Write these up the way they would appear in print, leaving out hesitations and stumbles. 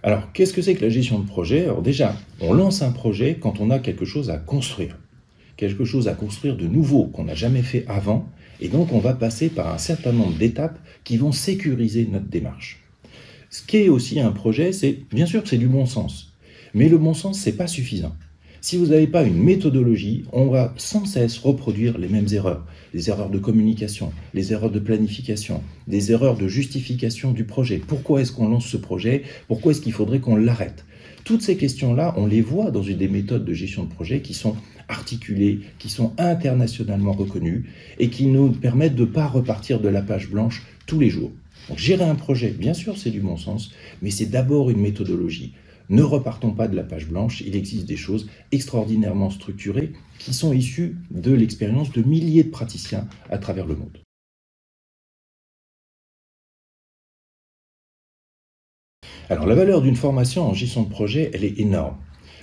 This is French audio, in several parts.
Alors, qu'est-ce que c'est que la gestion de projet? Alors déjà, on lance un projet quand on a quelque chose à construire. Quelque chose à construire de nouveau qu'on n'a jamais fait avant. Et donc, on va passer par un certain nombre d'étapes qui vont sécuriser notre démarche. Ce qui est aussi un projet, c'est, bien sûr, c'est du bon sens. Mais le bon sens, c'est pas suffisant. Si vous n'avez pas une méthodologie, on va sans cesse reproduire les mêmes erreurs. Les erreurs de communication, les erreurs de planification, des erreurs de justification du projet. Pourquoi est-ce qu'on lance ce projet? Pourquoi est-ce qu'il faudrait qu'on l'arrête? Toutes ces questions-là, on les voit dans des méthodes de gestion de projet qui sont articulées, qui sont internationalement reconnues et qui nous permettent de ne pas repartir de la page blanche tous les jours. Donc, gérer un projet, bien sûr, c'est du bon sens, mais c'est d'abord une méthodologie. Ne repartons pas de la page blanche, il existe des choses extraordinairement structurées qui sont issues de l'expérience de milliers de praticiens à travers le monde. Alors la valeur d'une formation en gestion de projet, elle est énorme.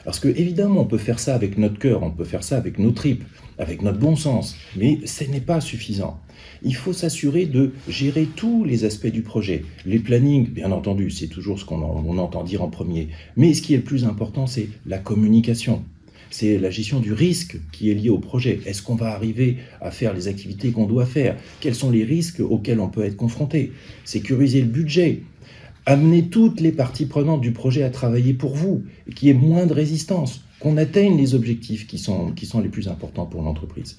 Parce que évidemment, on peut faire ça avec notre cœur, on peut faire ça avec nos tripes, avec notre bon sens, mais ce n'est pas suffisant. Il faut s'assurer de gérer tous les aspects du projet. Les plannings, bien entendu, c'est toujours ce qu'on entend dire en premier. Mais ce qui est le plus important, c'est la communication. C'est la gestion du risque qui est lié au projet. Est-ce qu'on va arriver à faire les activités qu'on doit faire? Quels sont les risques auxquels on peut être confronté? Sécuriser le budget. Amener toutes les parties prenantes du projet à travailler pour vous, et qu'il y ait moins de résistance, qu'on atteigne les objectifs qui sont les plus importants pour l'entreprise.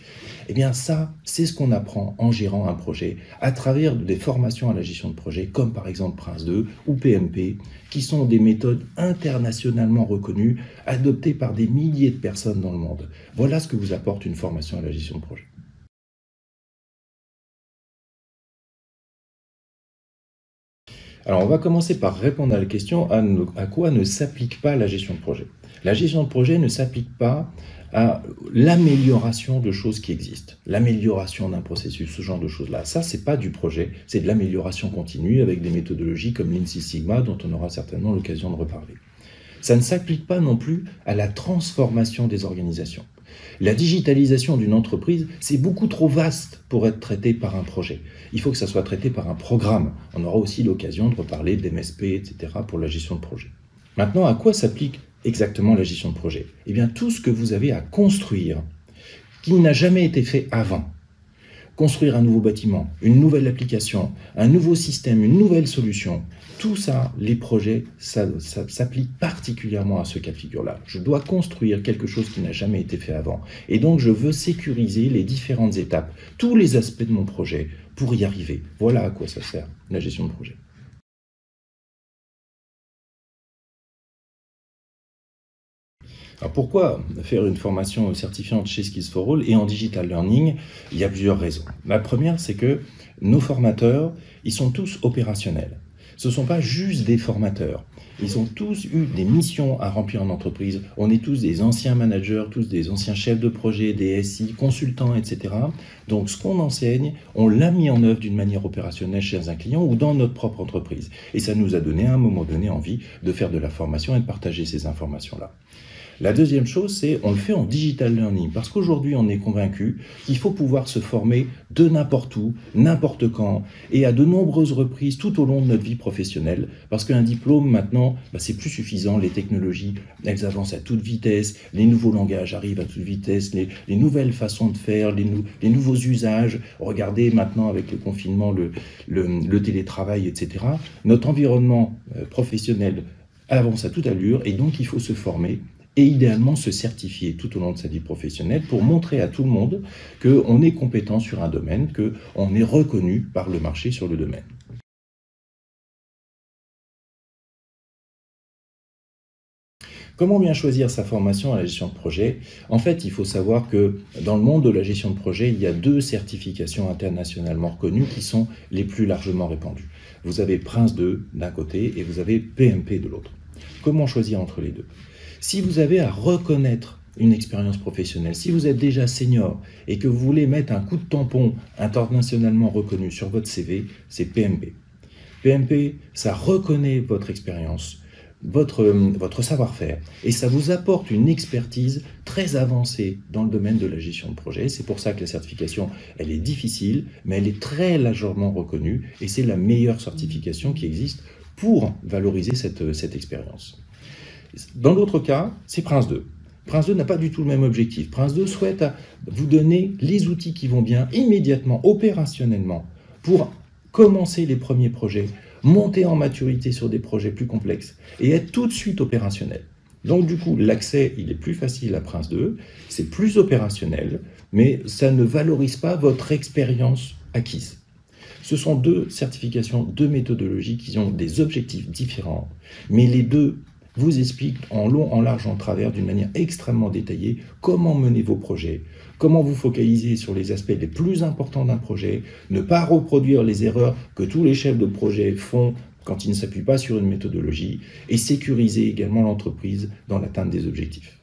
Eh bien ça, c'est ce qu'on apprend en gérant un projet à travers des formations à la gestion de projet, comme par exemple Prince 2 ou PMP, qui sont des méthodes internationalement reconnues, adoptées par des milliers de personnes dans le monde. Voilà ce que vous apporte une formation à la gestion de projet. Alors, on va commencer par répondre à la question à quoi ne s'applique pas la gestion de projet. La gestion de projet ne s'applique pas à l'amélioration de choses qui existent, l'amélioration d'un processus, ce genre de choses-là. Ça, c'est pas du projet, c'est de l'amélioration continue avec des méthodologies comme Lean Six Sigma, dont on aura certainement l'occasion de reparler. Ça ne s'applique pas non plus à la transformation des organisations. La digitalisation d'une entreprise, c'est beaucoup trop vaste pour être traité par un projet. Il faut que ça soit traité par un programme. On aura aussi l'occasion de reparler d'MSP, etc. pour la gestion de projet. Maintenant, à quoi s'applique exactement la gestion de projet? Eh bien, tout ce que vous avez à construire, qui n'a jamais été fait avant. Construire un nouveau bâtiment, une nouvelle application, un nouveau système, une nouvelle solution, tout ça, les projets, ça s'applique particulièrement à ce cas de figure-là. Je dois construire quelque chose qui n'a jamais été fait avant. Et donc, je veux sécuriser les différentes étapes, tous les aspects de mon projet pour y arriver. Voilà à quoi ça sert, la gestion de projet. Alors pourquoi faire une formation certifiante chez Skills4All et en digital learning? Il y a plusieurs raisons. La première, c'est que nos formateurs, ils sont tous opérationnels. Ce ne sont pas juste des formateurs. Ils ont tous eu des missions à remplir en entreprise. On est tous des anciens managers, tous des anciens chefs de projet, des SI, consultants, etc. Donc ce qu'on enseigne, on l'a mis en œuvre d'une manière opérationnelle chez un client ou dans notre propre entreprise. Et ça nous a donné à un moment donné envie de faire de la formation et de partager ces informations-là. La deuxième chose, c'est on le fait en digital learning, parce qu'aujourd'hui, on est convaincu qu'il faut pouvoir se former de n'importe où, n'importe quand, et à de nombreuses reprises tout au long de notre vie professionnelle, parce qu'un diplôme, maintenant, c'est plus suffisant, les technologies, elles avancent à toute vitesse, les nouveaux langages arrivent à toute vitesse, les nouvelles façons de faire, les nouveaux usages, regardez maintenant avec le confinement, le télétravail, etc. Notre environnement professionnel avance à toute allure, et donc il faut se former, et idéalement se certifier tout au long de sa vie professionnelle pour montrer à tout le monde qu'on est compétent sur un domaine, qu'on est reconnu par le marché sur le domaine. Comment bien choisir sa formation à la gestion de projet? En fait, il faut savoir que dans le monde de la gestion de projet, il y a deux certifications internationalement reconnues qui sont les plus largement répandues. Vous avez Prince 2 d'un côté et vous avez PMP de l'autre. Comment choisir entre les deux? Si vous avez à reconnaître une expérience professionnelle, si vous êtes déjà senior et que vous voulez mettre un coup de tampon internationalement reconnu sur votre CV, c'est PMP. PMP, ça reconnaît votre expérience, votre savoir-faire, et ça vous apporte une expertise très avancée dans le domaine de la gestion de projet. C'est pour ça que la certification, elle est difficile, mais elle est très largement reconnue, et c'est la meilleure certification qui existe pour valoriser cette expérience. Dans l'autre cas, c'est Prince 2. Prince 2 n'a pas du tout le même objectif. Prince 2 souhaite vous donner les outils qui vont bien immédiatement, opérationnellement, pour commencer les premiers projets, monter en maturité sur des projets plus complexes et être tout de suite opérationnel. Donc du coup, l'accès, il est plus facile à Prince 2, c'est plus opérationnel, mais ça ne valorise pas votre expérience acquise. Ce sont deux certifications, deux méthodologies qui ont des objectifs différents, mais les deux vous expliquent en long, en large, en travers, d'une manière extrêmement détaillée, comment mener vos projets, comment vous focaliser sur les aspects les plus importants d'un projet, ne pas reproduire les erreurs que tous les chefs de projet font quand ils ne s'appuient pas sur une méthodologie, et sécuriser également l'entreprise dans l'atteinte des objectifs.